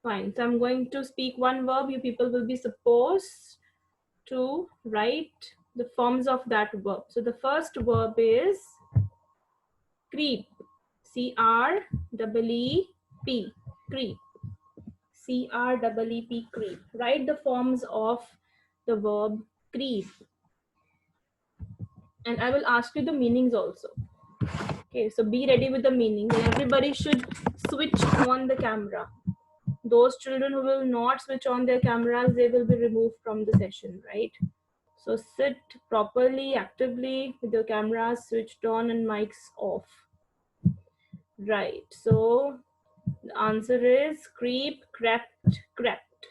Fine. So I'm going to speak one verb. You people will be supposed to write the forms of that verb. So the first verb is creep. C-R-E-E-P. Creep. C-R-E-E-P. Creep. Write the forms of the verb creep. And I will ask you the meanings also. Okay, so be ready with the meaning. And everybody should switch on the camera. Those children who will not switch on their cameras, they will be removed from the session, right? So sit properly, actively with your cameras switched on and mics off. Right, so the answer is creep, crept, crept.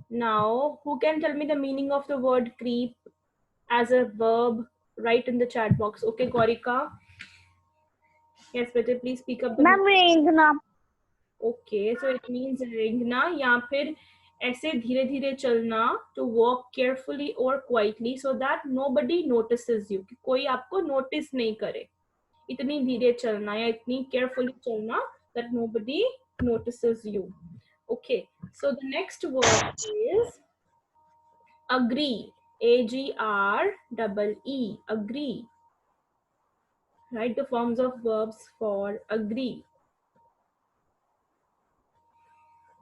Now, who can tell me the meaning of the word creep as a verb? Write in the chat box. Okay, Gaurika? Yes, better please speak up. Ma'am रेंगना. Okay, so it means रेंगना या फिर ऐसे धीरे धीरे चलना, to walk carefully or quietly so that nobody notices you, कि कोई आपको notice नहीं करे. इतनी धीरे चलना या इतनी carefully चलना that nobody notices you. Okay, so the next word is agree. A-G-R-E-E. Agree. Write the forms of verbs for agree.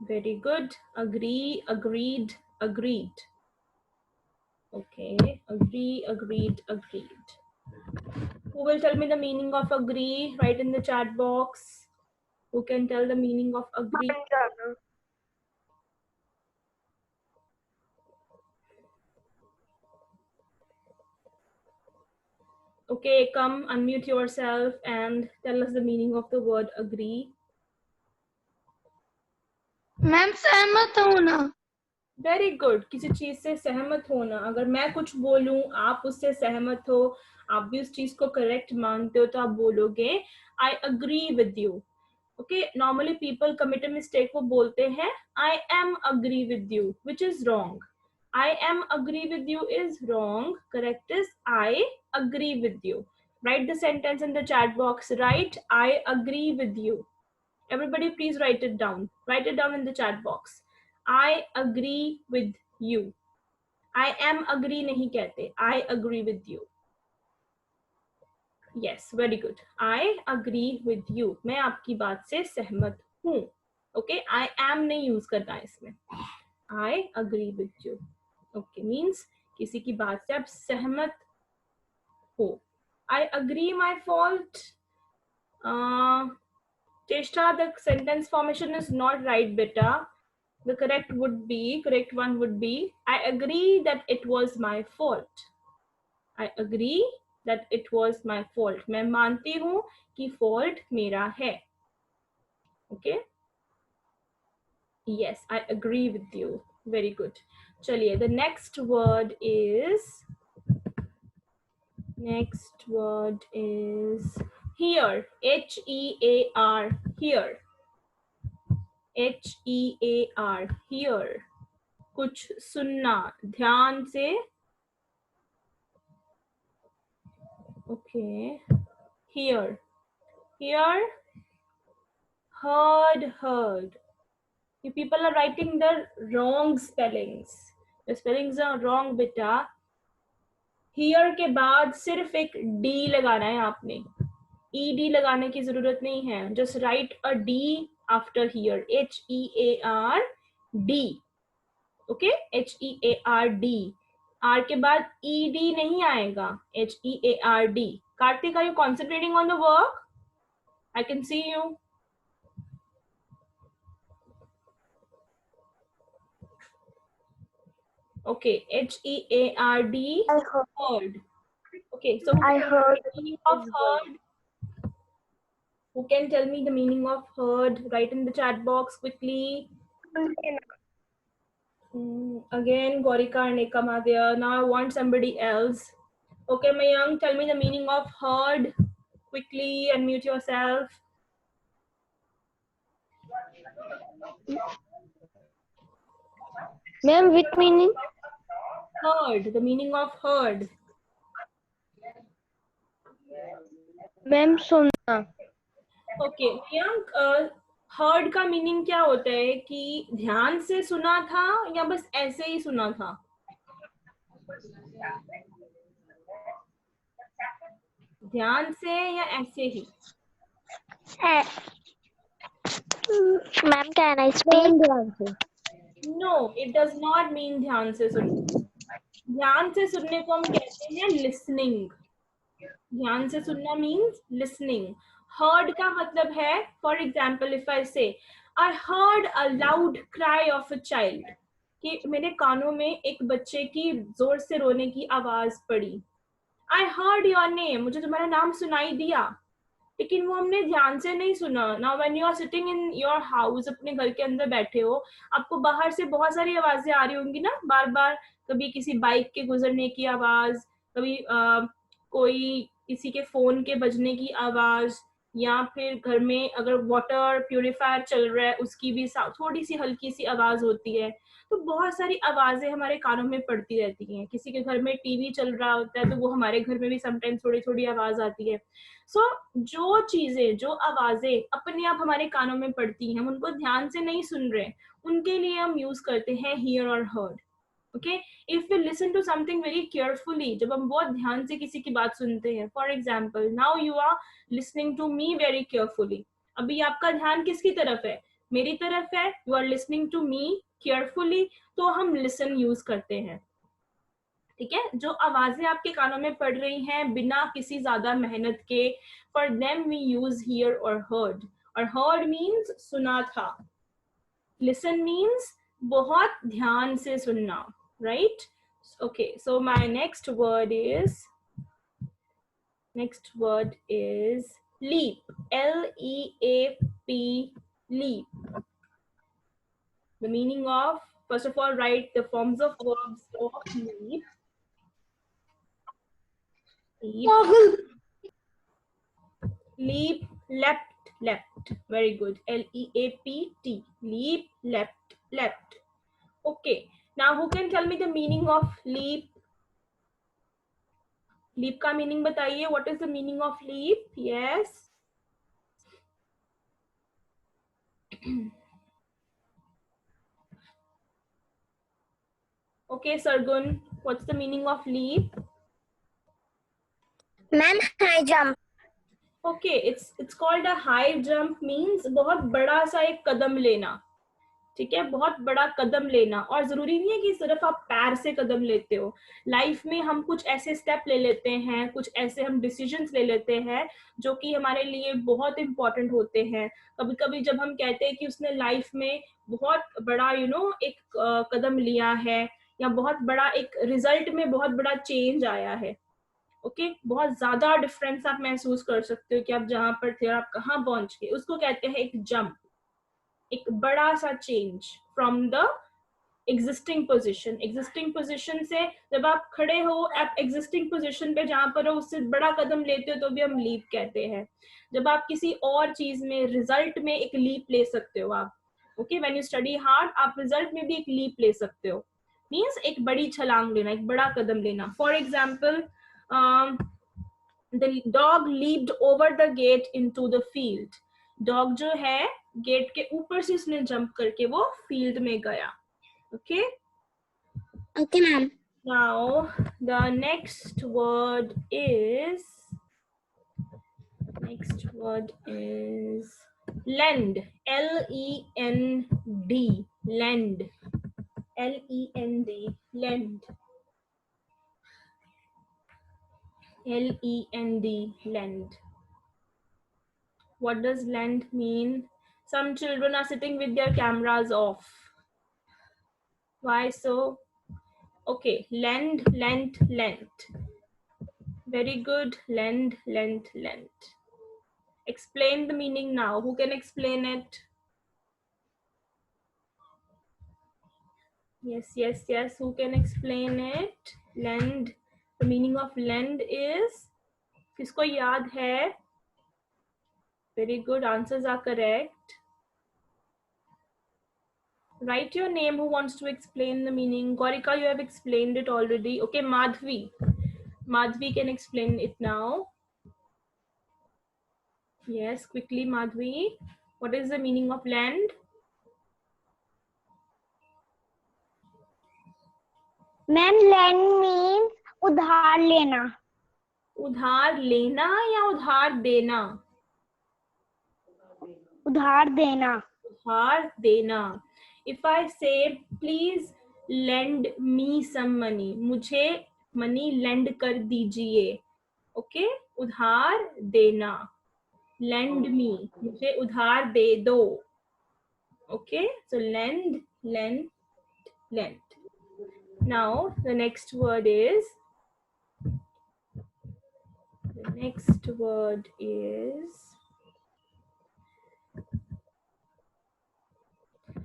Very good. Agree, agreed, agreed. Okay, agree, agreed, agreed. Who will tell me the meaning of agree? Write in the chat box. Who can tell the meaning of agree? Okay, come unmute yourself and tell us the meaning of the word agree. Ma'am सहमत होना. Very good. किसी चीज से सहमत होना. अगर मैं कुछ बोलूं, आप उससे सहमत हो, आप भी उस चीज को करेक्ट मानते हो, तो आप बोलोगे I agree with you. Okay, normally people commit a mistake, वो बोलते हैं I am agree with you, which is wrong. I am agree with you is wrong. Correct is I agree with you. Write the sentence in the chat box. Write I agree with you. Everybody please write it down. Write it down in the chat box. I agree with you. I am agree नहीं कहते. I agree with you. Yes, very good. I agree with you. मैं आपकी बात से सहमत हूँ. Okay, I am नहीं use करना है इसमें. I agree with you. Okay, means किसी की बात से आप सहमत हो. I agree my fault. Cheshta, the sentence formation is not right, beta. The correct one would be, I agree that it was my fault. I agree that it was my fault. मैं मानती हूँ कि fault मेरा है. Okay? Yes, I agree with you. Very good. चलिए, the next word is here. H-E-A-R. Here. H-E-A-R. Here. कुछ सुनना ध्यान से. Okay, here. Heard. You people are writing the wrong spellings. The spellings are wrong, beta. Here के बाद सिर्फ एक D लगाना है आपने. ED लगाने की जरूरत नहीं है. Just write a D after here. H-E-A-R-D. Okay, H-E-A-R-D. R के बाद ED नहीं आएगा. H-E-A-R-D. Karthik, are you concentrating on the work? I can see you. Okay, H-E-A-R-D. Heard. Okay, so I heard. the meaning of heard. Who can tell me the meaning of heard? Write in the chat box quickly. Again, Gaurika and Ekam are there. Now I want somebody else. Okay, Mayank, tell me the meaning of heard. Quickly, unmute yourself. Ma'am, with meaning? Heard. The meaning of heard. Ma'am, सुनना. Okay, Mayank, heard का meaning क्या होता है कि ध्यान से सुना था या बस ऐसे ही सुना था? ध्यान से या ऐसे ही? Ma'am can I speak? No, it does not mean ध्यान से सुनना। ध्यान से सुनने को हम कहते हैं लिसनिंग। ध्यान से सुनना मीन्स लिसनिंग। हर्ड का मतलब है, फॉर एग्जाम्पल इफ आई से I heard a loud cry of a child, कि मेरे कानों में एक बच्चे की जोर से रोने की आवाज पड़ी। आई हर्ड योर नेम, मुझे तुम्हारा नाम सुनाई दिया, लेकिन वो हमने ध्यान से नहीं सुना। Now when you are sitting in your house, अपने घर के अंदर बैठे हो, आपको बाहर से बहुत सारी आवाजें आ रही होंगी ना बार बार। कभी किसी बाइक के गुजरने की आवाज, कभी कोई किसी के फोन के बजने की आवाज, या फिर घर में अगर वाटर प्यूरिफायर चल रहा है उसकी भी थोड़ी सी हल्की सी आवाज होती है। तो बहुत सारी आवाजें हमारे कानों में पड़ती रहती हैं। किसी के घर में टीवी चल रहा होता है तो वो हमारे घर में भी समटाइम्स थोड़ी थोड़ी आवाज आती है। सो जो चीजें, जो आवाजें अपने आप हमारे कानों में पड़ती हैं, हम उनको ध्यान से नहीं सुन रहे, उनके लिए हम यूज करते हैं हियर और heard. Okay, if we listen to something very carefully, जब हम बहुत ध्यान से किसी की बात सुनते हैं, for example now you are listening to me very carefully, अभी आपका ध्यान किसकी तरफ है? मेरी तरफ है। You are listening to me carefully, तो हम लिसन यूज करते हैं। ठीक है, जो आवाजें आपके कानों में पड़ रही हैं बिना किसी ज्यादा मेहनत के, for them we use here और हर्ड। और हर्ड मीन्स सुना था, लिसन मीन्स बहुत ध्यान से सुनना, right? Okay, so my next word is leap. L-E-A-P, leap. The meaning of, first of all, write the forms of verbs of leap. Leap, leapt, leapt. Very good. L-E-A-P-T. Leap, leapt, leapt. Okay. Now, who can tell me the meaning of leap? Leap का meaning बताइए. What is the meaning of leap? Yes. Okay, Sargun. What's the meaning of leap? Ma'am high jump. Okay, it's called a high jump, means बहुत बड़ा सा एक कदम लेना। ठीक है, बहुत बड़ा कदम लेना। और जरूरी नहीं है कि सिर्फ आप पैर से कदम लेते हो। लाइफ में हम कुछ ऐसे स्टेप ले लेते हैं, कुछ ऐसे हम डिसीजंस ले लेते हैं जो कि हमारे लिए बहुत इंपॉर्टेंट होते हैं। कभी कभी जब हम कहते हैं कि उसने लाइफ में बहुत बड़ा एक कदम लिया है, या बहुत बड़ा एक रिजल्ट में बहुत बड़ा चेंज आया है। ओके, बहुत ज्यादा डिफरेंस आप महसूस कर सकते हो कि आप जहां पर थे और आप कहाँ पहुंच गए, उसको कहते हैं एक जंप, एक बड़ा सा change from the existing position से जब आप खड़े हो, आप एग्जिस्टिंग पोजिशन पे जहां पर हो उससे बड़ा कदम लेते हो तो भी हम लीप कहते हैं। जब आप किसी और चीज में, रिजल्ट में एक लीप ले सकते हो आप। Okay, when you study hard, आप रिजल्ट में भी एक लीप ले सकते हो, मीन्स एक बड़ी छलांग लेना, एक बड़ा कदम लेना। For example, the dog leaped over the gate into the field. Dog जो है गेट के ऊपर से उसने जंप करके वो फील्ड में गया। Okay, okay ma'am. now the next word is lend. L-E-N-D, lend. L-E-N-D, lend. L-E-N-D, lend. What does lend mean? Some children are sitting with their cameras off. Why so? Okay, lend, lent, lent. Very good. Lend, lent, lent. Explain the meaning now. Who can explain it? Yes. Who can explain it? Lend. The meaning of lend is, किसको याद है? Very good. Answers are correct. Write your name. Who wants to explain the meaning? Gorika, you have explained it already. Okay, Madhvi. Madhvi can explain it now. Yes, quickly, Madhvi. What is the meaning of lend? Ma'am lend means उधार लेना. उधार लेना या उधार देना? उधार देना. उधार देना. If I say please lend me some money, मुझे मनी लेंड कर दीजिए. ओके, उधार देना. lend me, मुझे उधार दे दो. Okay, so lend, lend, lend. Now the next word is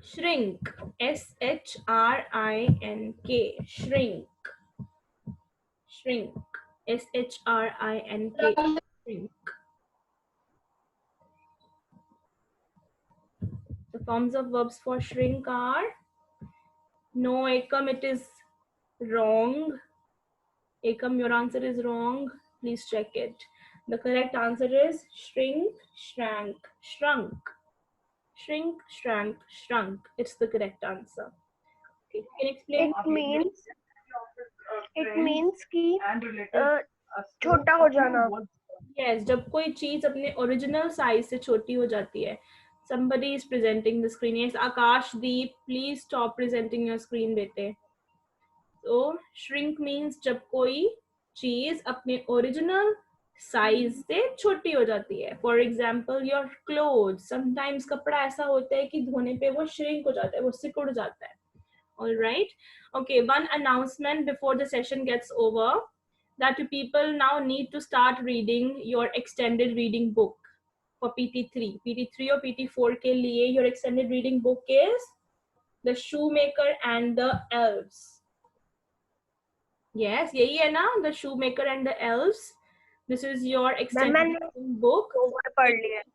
shrink. S-H-R-I-N-K. Shrink. Shrink. S-H-R-I-N-K. Shrink. The forms of verbs for shrink are: no, Ekam, it is wrong. Ekam, your answer is wrong. Please check it. The correct answer is shrink, shrank, shrunk. Shrink, shrank, shrunk. It's the correct answer. Okay, can you explain? It means कि छोटा हो जाना. Yes, जब कोई चीज अपने original size से छोटी हो जाती है. Somebody is presenting the screen. Yes, Akashdeep, please stop presenting your screen, बेटे. So shrink means जब कोई चीज अपने ओरिजिनल साइज से छोटी हो जाती है. For example your cloth. Sometimes कपड़ा ऐसा होता है कि धोने पे वो श्रिंक हो जाता है, वो सिकुड़ जाता है. All right. Okay, one announcement before the session gets over, that people now need to start reading your extended reading book for PT3. PT3 or PT4 के लिए your extended reading book is The Shoemaker and the Elves. Yes, यही है ना, The Shoemaker and the Elves. This is your extended reading book.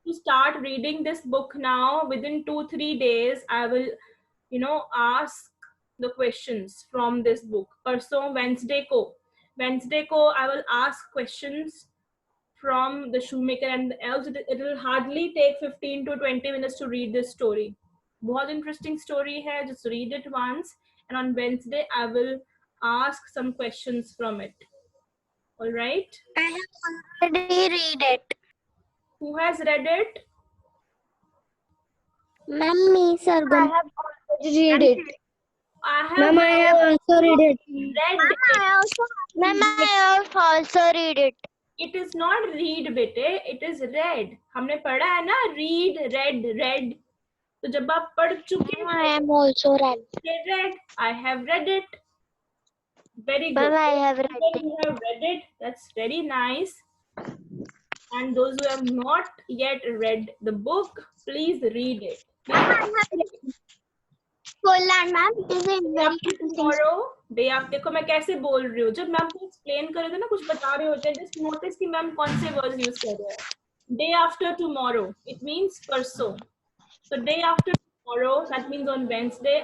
To start reading this book now, within 2-3 days, I will, ask the questions from this book. परसों Wednesday को I will ask questions from The Shoemaker and the Elves. It will hardly take 15 to 20 minutes to read this story. बहुत interesting story है. Just read it once, and on Wednesday I will ask some questions from it. All right. I have already read it. Who has read it? Ma'am, me, Sargam. I have already read it. I have Ma'am, I have also read it. read it. Ma'am, I have also read it. It is not read बेटे, it is read. हमने पढ़ा है ना, read, read. तो जब आप पढ़ चुके हैं, I am also read. Read. I have read it. Very good. Ma'am, I have read it. You have read it. That's very nice. And those who have not yet read the book, please read it. Ma'am, it is a very tomorrow, day after. देखो मैं कैसे बोल रही हूँ. जब ma'am को explain कर रहे थे ना, कुछ बता रहे होते हैं, just notice कि मैम कौन से words use कर रहे हैं. Day after tomorrow, it means परसों. So day after tomorrow, that means on Wednesday,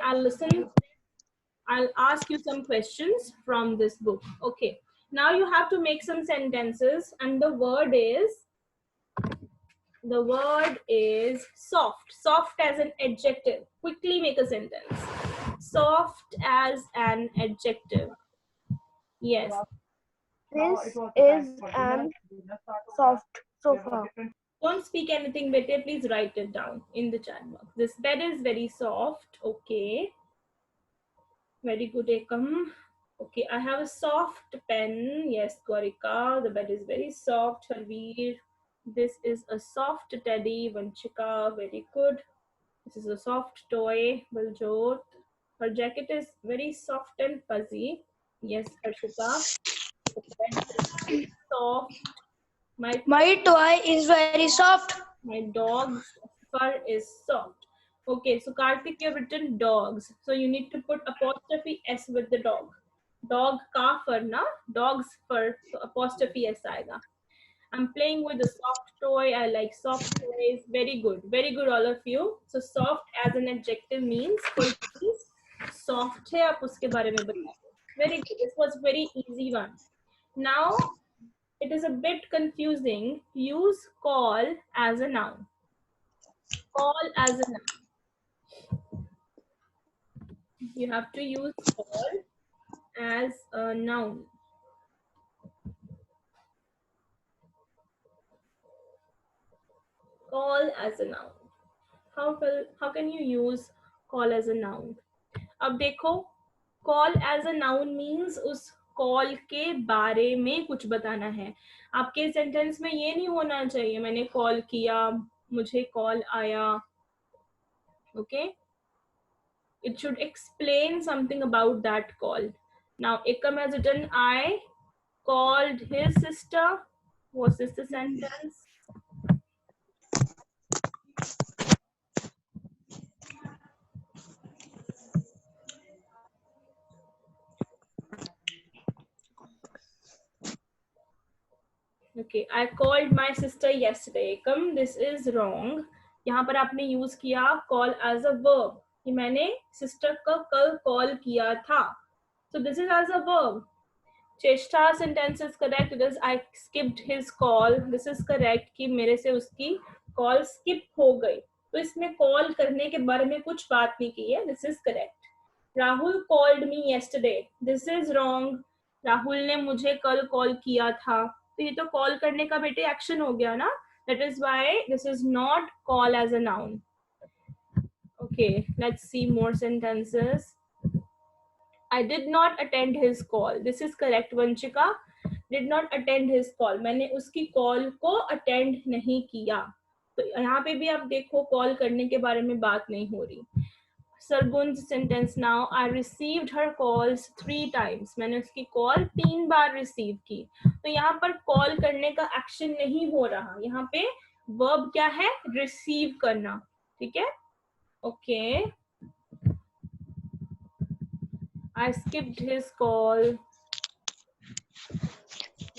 I'll ask you some questions from this book. Okay. Now you have to make some sentences, and the word is soft. Soft as an adjective. Quickly make a sentence. Soft as an adjective. Yes. This is an soft sofa. Don't speak anything, bete. Please write it down in the chat box. This bed is very soft. Okay. Very good, Ekam. Okay, I have a soft pen. Yes, Gorika. The bed is very soft. Harveer. This is a soft teddy. Vanchika. Very good. This is a soft toy. Baljot. Her jacket is very soft and fuzzy. Yes, Harshita. The bed is very soft. My toy is very soft. My dog's fur is soft. Okay, so Karthik, you've written dogs. So you need to put apostrophe S with the dog. Dog ka fur na? Dog's fur. So apostrophe S aega. I'm playing with a soft toy. I like soft toys. Very good. Very good, all of you. So soft as an adjective means soft hai, aap uske bare mein batao. Very good. This was very easy one. Now, it is a bit confusing. Use call as a noun. Call as a noun. You have to use call as a noun. Call as a noun. How can you use call as a noun? अब देखो, call as a noun means उस call के बारे में कुछ बताना है. आपके सेंटेंस में ये नहीं होना चाहिए मैंने कॉल किया, मुझे कॉल आया. Okay, it should explain something about that call. Now Ekam has written, I called his sister. Was this the sentence? Okay, I called my sister yesterday. Ekam, this is wrong. यहाँ पर आपने use किया call as a verb कि मैंने sister को कल call किया था. So this is as a verb. चेष्टा sentence is correct. It is I skipped his call. This is correct कि मेरे से उसकी कॉल स्किप हो गई. तो इसमें कॉल करने के बारे में कुछ बात नहीं की है. This is correct. Rahul called me yesterday. This is wrong. Rahul ने मुझे कल कॉल किया था. तो ये तो कॉल करने का बेटे एक्शन हो गया ना. That is why this is not call as a noun. Okay, let's see more sentences. I did not attend his call. This is correct, Vanchika. Did not attend his call. मैंने उसकी call को attend नहीं किया. तो यहाँ पे भी आप देखो कॉल करने के बारे में बात नहीं हो रही. Sargun sentence now. I received her calls 3 times. मैंने उसकी कॉल 3 बार रिसीव की. तो यहाँ पर कॉल करने का एक्शन नहीं हो रहा. यहाँ पे वर्ब क्या है? रिसीव करना. ठीक है. Okay. I skipped his call.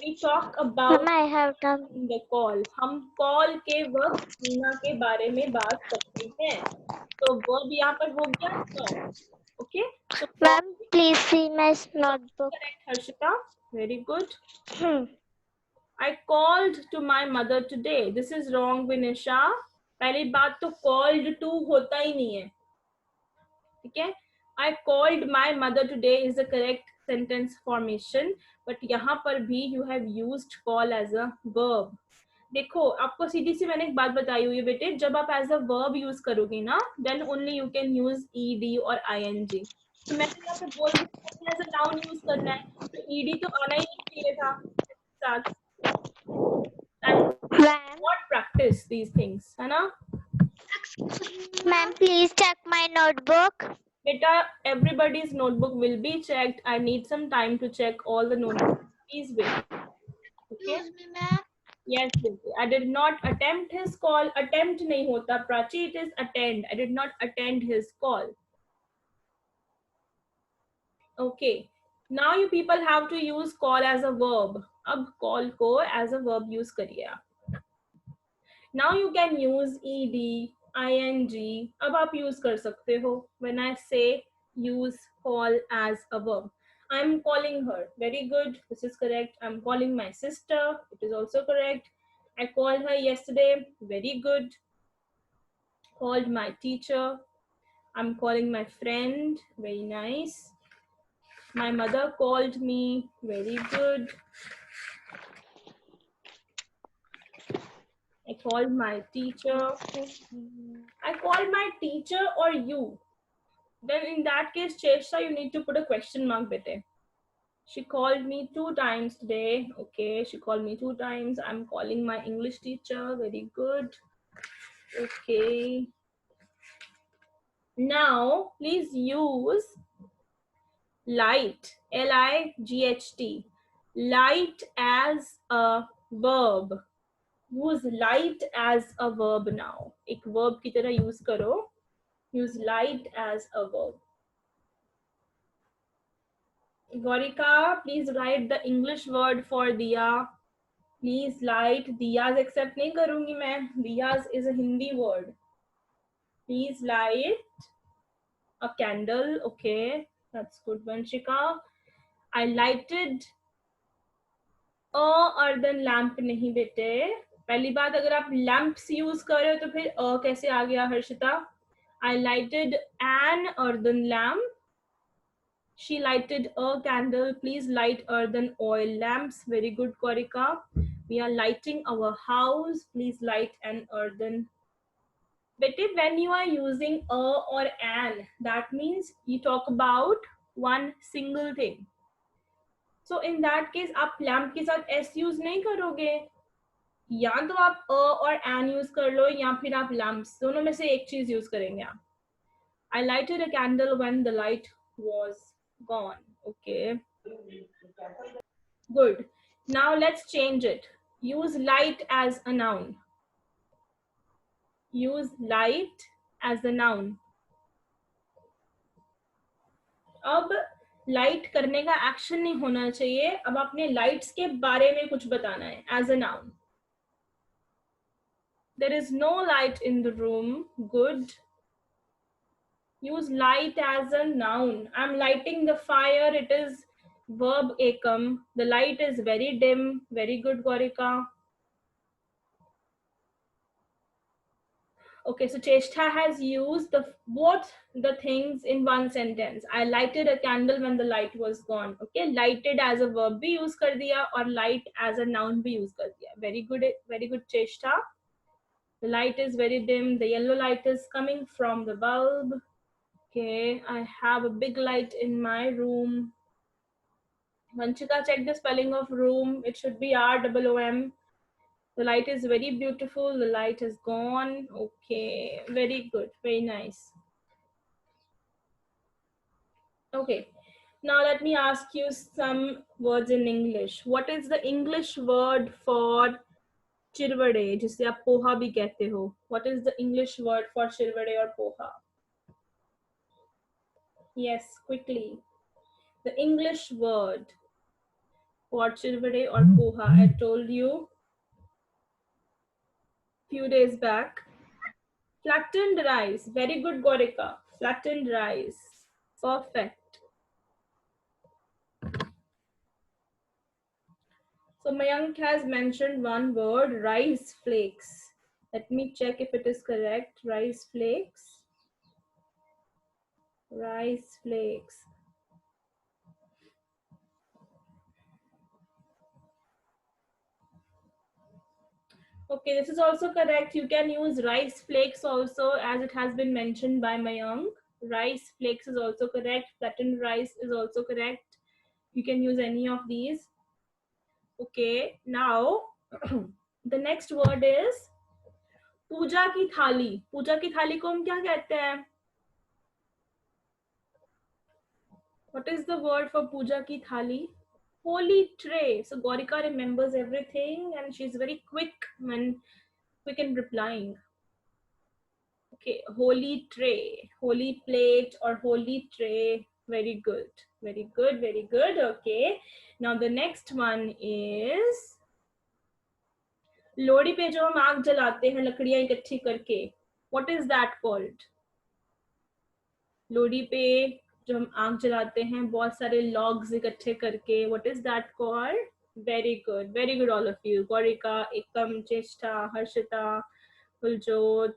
We talk about Mama, I have done. the call. हम कॉल के वक्त मीना के बारे में बात करते हैं. तो वर्ब यहाँ पर हो गया talk. Okay. So Ma'am, please see my notebook. correct, Harshita. Very good. I called to my mother today. This is wrong, Vinisha. पहली बात तो called to होता ही नहीं है. ठीक है. I called my mother today is the correct sentence formation, but यहाँ पर भी you have used call as a verb. देखो आपको सीधी सी मैंने एक बात बताई हुई है बेटे, जब आप एज अ वर्ब यूज करोगे ना then only you can use ED और आईएनजी. तो मैं यहाँ पे बोल रही एज अ नाउन यूज करना है तो ईडी तो आना ही नहीं चाहिए था साथ. Ma'am, Not practice these things, है ना. ma'am, please check my notebook. Beta, everybody's notebook will be checked. I need some time to check all the notebooks. Please wait. Okay. Excuse me, ma'am. Yes, I did not attempt his call. Attempt नहीं होता Prachi, it is attend. I did not attend his call. Okay. Now you people have to use call as a verb. अब call को as a verb use करिए आप. Now you can use ed, ing. अब आप use कर सकते हो. When I say use call as a verb. I'm calling her. Very good. This is correct. I'm calling my sister. It is also correct. I called her yesterday. Very good. Called my teacher. I'm calling my friend. Very nice. My mother called me. Very good. I called my teacher. I called my teacher or you. Then in that case, Chesha, you need to put a question mark bete. She called me 2 times today. Okay, she called me 2 times. I'm calling my English teacher. Very good. Okay. Now, please use light, L-I-G-H-T, light as a verb. Use light as a verb now. एक verb की तरह use करो. Use light as a verb. Gorika, please write the English word for Diya. Please light. Diyas accept नहीं करूँगी मैं. Diyas is a Hindi word. Please light a candle. Okay, that's good, Vanshika. I lighted a earthen lamp नहीं बेटे. पहली बात, अगर आप lamps use कर रहे हो तो फिर कैसे आ गया Harshita? I lighted an earthen lamp. She lighted a candle. Please light earthen oil lamps. Very good, Korika. We are lighting our house. Please light an earthen. But when you are using a or an, that means you talk about one single thing. So in that case, आप lamp के साथ s use नहीं करोगे. या तो आप अ और N use कर लो, या फिर आप लैम्प्स, दोनों में से एक चीज यूज करेंगे आप. I lighted a candle when the light was gone. Okay, good. Now let's change it. Use light as a noun. Use light as a noun. अब लाइट करने का एक्शन नहीं होना चाहिए, अब आपने लाइट्स के बारे में कुछ बताना है. As a noun. There is no light in the room. Good. Use light as a noun. I'm lighting the fire. It is verb ekam. The light is very dim. Very good, Gorika. Okay, so Cheshta has used both the things in one sentence. I lighted a candle when the light was gone. Okay, lighted as a verb bhi use kar diya, or light as a noun bhi use kar diya. Very good, Cheshta. The light is very dim. The yellow light is coming from the bulb. Okay, I have a big light in my room. Vanchika, check the spelling of room. It should be ROOM. The light is very beautiful. The light is gone. Okay, very good. Very nice. Okay, now let me ask you some words in English. What is the English word for chirvade, जिसे आप पोहा भी कहते हो? What is the English word for chirvade or poha? Yes, quickly. The English word for chirvade or poha, I told you few days back. Flattened rice. Very good, Gorika. Flattened rice. Perfect. So Mayank has mentioned one word, rice flakes. Let me check if it is correct. Rice flakes. Rice flakes. Okay, this is also correct. You can use rice flakes also, as it has been mentioned by Mayank. Rice flakes is also correct. Flattened rice is also correct. You can use any of these. Okay, now the next word is पूजा की थाली. पूजा की थाली को हम क्या कहते हैं? What is the word for पूजा की थाली? Holy tray. So Gorika remembers everything and she's very quick in replying. Okay, holy tray, holy plate or holy tray. Very good, very good, very good. Okay, now the next one is Lohri पे जो हम आग जलाते हैं लकड़ियां इकट्ठी करके. What is that called? Lohri पे जो हम आग जलाते हैं बहुत सारे logs इकट्ठे करके. What is that called? Very good, all of you. Gorika, Ekam, Cheshta, Harshita, Fuljot.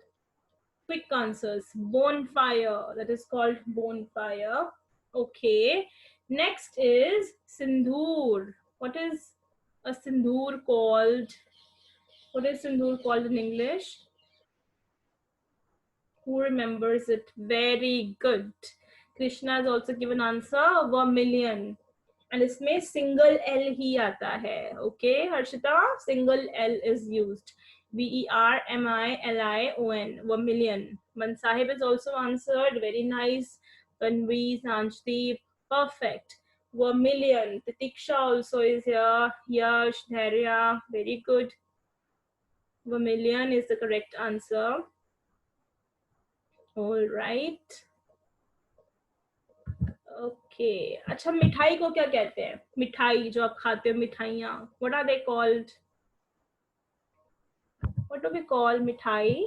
Quick answers. Bonfire. That is called bonfire. Okay. Next is sindoor. What is a sindoor called? What is sindoor called in English? Who remembers it? Very good. Krishna has also given answer. Vermilion. And इसमें single L ही आता है. Okay, Harshita? Single L is used. VERMILION. Vermilion. Mansahib is also answered. Very nice. Tanvi, Sanjdeep. Perfect. Vermilion. Titiksha also is here. Yash, Dhairya. Very good. Vermilion is the correct answer. All right. Okay अच्छा, मिठाई को क्या कहते हैं? मिठाई जो आप खाते हो, मिठाइयाँ. What are they called? What do we call मिठाई?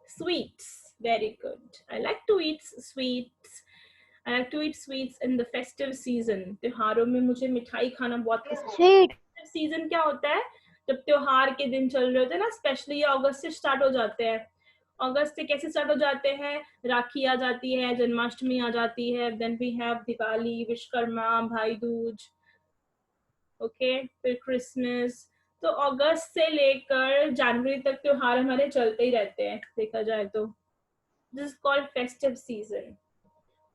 Sweets. Very good. I like to eat sweets. I like to eat sweets in the festive season. त्योहारों में मुझे मिठाई खाना बहुत पसंद है. Sweet. Festive season क्या होता है? जब त्योहार के दिन चल रहे होते हैं ना, स्पेशली ये अगस्त से स्टार्ट हो जाते हैं। अगस्त से कैसे स्टार्ट हो जाते हैं? राखी आ जाती है, जन्माष्टमी आ जाती है, then we have Diwali, Vishwakarma, Bhai Dooj, okay, फिर क्रिसमस। तो अगस्त से लेकर जनवरी तक त्योहार हमारे चलते ही रहते हैं देखा जाए तो। This is called festive season.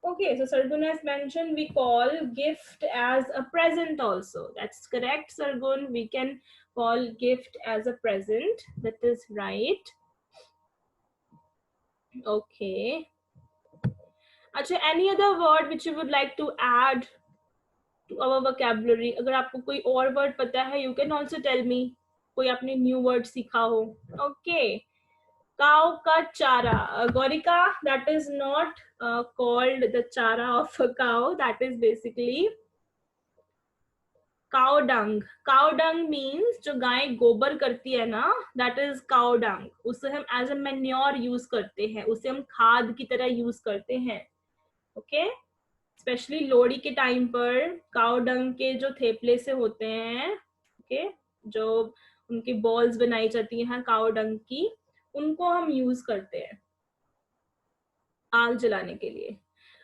Okay, so Sargun has mentioned we call gift as a present also. That's correct, Sargun. We can call gift as a present. That is right. Okay. Acha, any other word which you would like to add to our vocabulary? अगर आपको कोई और word पता है, you can also tell me. कोई आपने new word सीखा हो? Okay. Cow ka chara. Gorika, that is not called the chara of a cow. That is basically cow dung. Cow dung means जो गाय गोबर करती है ना, that is cow dung. उसे हम as a manure use करते हैं, उसे हम खाद की तरह use करते हैं. Okay? स्पेशली लोहड़ी के टाइम पर काउ डंग के जो थेपले से होते हैं, ओके, जो उनकी बॉल्स बनाई जाती हैं काउ डंग की, उनको हम यूज करते हैं आग जलाने के लिए.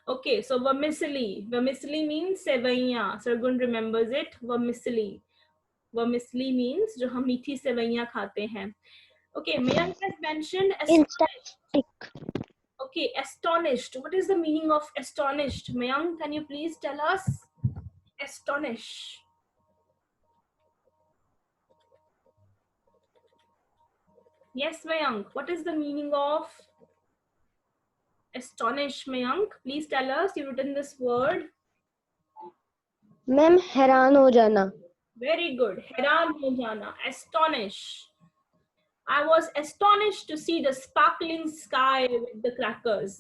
Okay, so vermicelli. Vermicelli means sewaiya. Sargun remembers it. Vermicelli. Vermicelli means जो हम मीठी सेवैया खाते हैं. Okay, Mayank has mentioned Instastick. Okay, astonished. What is the meaning of astonished? Mayank, can you please tell us? Astonish. Yes, Mayank. What is the meaning of astonish, Mayank? Please tell us. You've written this word. Ma'am हैरान हो जाना. Very good. हैरान हो जाना. Astonish. I was astonished to see the sparkling sky with the crackers.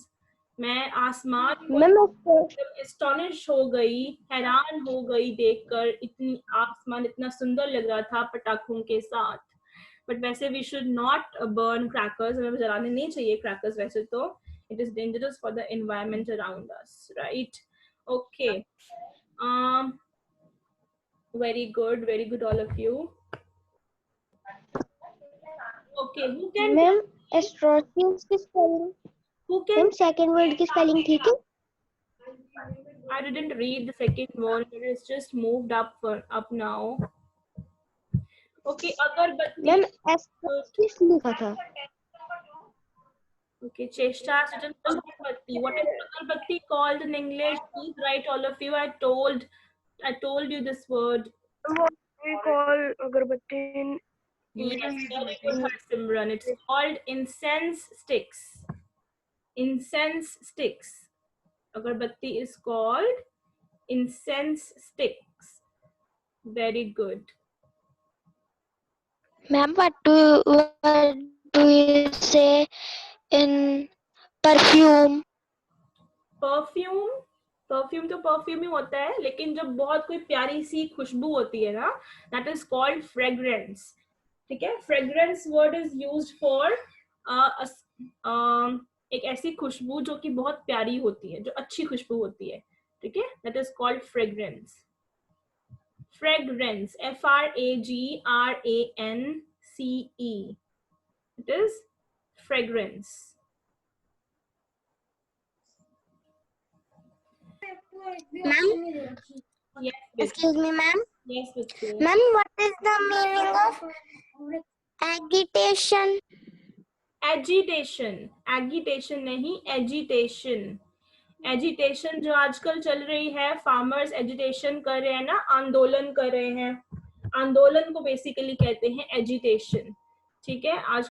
मैं आसमान को astonish हो गई, हैरान हो गई देखकर, इतनी आसमान इतना सुंदर लग रहा था पटाखों के साथ. बट वैसे we should not burn crackers. हमें जलाने नहीं चाहिए क्रैकर्स वैसे तो. It is dangerous for the environment around us, right? Okay, very good all of you. Okay, who can ma'am astrology की spelling, who can ma'am second word की spelling ठीक है? I didn't read the second word, but it's just moved up now. Okay, अगरबत्ती. Ma'am astrology लिखा था. Okay, Cheshta has written agarbatti. What is agarbatti called in English? Please write, all of you. I told you this word. What we call agarbatti in Yes, very good, Harsimran. It's called incense sticks. Incense sticks. Agarbatti is called incense sticks. Very good. Ma'am, what do you say in perfume? Perfume. Perfume तो perfume ही होता है, लेकिन जब बहुत कोई प्यारी सी खुशबू होती है ना, दैट इज कॉल्ड फ्रेग्रेंस. ठीक है, fragrance word is used for एक ऐसी खुशबू जो कि बहुत प्यारी होती है, जो अच्छी खुशबू होती है. ठीक है, that is called fragrance. Fragrance, FRAGRANCE. It is fragrance. Ma'am, Yes, excuse me, ma'am. yes, Vicky. Ma'am, what is the meaning of agitation? Agitation. Agitation नहीं, एजिटेशन. एजिटेशन जो आजकल चल रही है, फार्मर्स एजिटेशन कर रहे हैं ना, आंदोलन कर रहे हैं, आंदोलन को बेसिकली कहते हैं एजिटेशन. ठीक है, आज